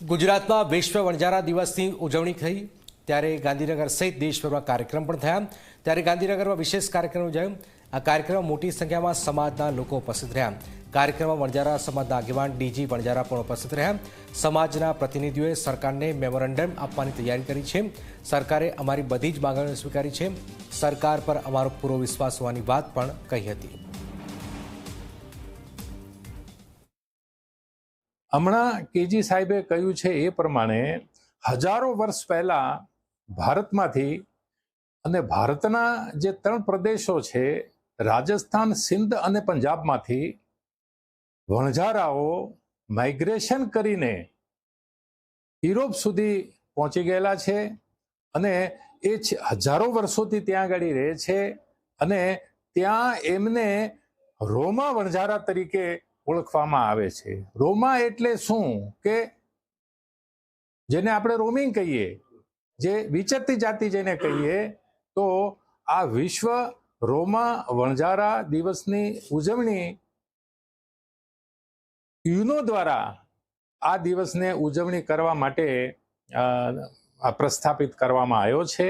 ગુજરાતમાં વિશ્વ વણજારા દિવસની ઉજવણી થઈ ત્યારે ગાંધીનગર સહિત દેશભરમાં કાર્યક્રમ પણ થયા। ત્યારે ગાંધીનગરમાં વિશેષ કાર્યક્રમ યોજાયો। આ કાર્યક્રમમાં મોટી સંખ્યામાં સમાજના લોકો ઉપસ્થિત રહ્યા। કાર્યક્રમમાં વણજારા સમાજના આગેવાન ડીજી વણજારા પણ ઉપસ્થિત રહ્યા। સમાજના પ્રતિનિધિઓએ સરકારને મેમોરેન્ડમ આપવાની તૈયારી કરી છે। સરકારે અમારી બધી જ માંગણીઓ સ્વીકારી છે। સરકાર પર અમારો પૂરો વિશ્વાસ હોવાની વાત પણ કહી હતી। હમણાં કેજી સાહેબે કહ્યું છે એ પ્રમાણે હજારો વર્ષ પહેલા ભારતમાંથી અને ભારતના જે 3 પ્રદેશો છે રાજસ્થાન, સિંધ અને પંજાબમાંથી વણઝારાઓ માઇગ્રેશન કરીને યુરોપ સુધી પહોંચી ગયેલા છે અને એ હજારો વર્ષોથી ત્યાં આગળ રહે છે અને ત્યાં એમને રોમા વણઝારા તરીકે ઓળખવામાં આવે છે। રોમા એટલે શું કે જેને આપણે રોમિંગ કહીએ, જે વિચરતી જાતિ જેને કહીએ, તો આ વિશ્વ રોમા વણઝારા દિવસની ઉજવણી યુનો દ્વારા આ દિવસને ઉજવણી કરવા માટે પ્રસ્થાપિત કરવામાં આવ્યો છે।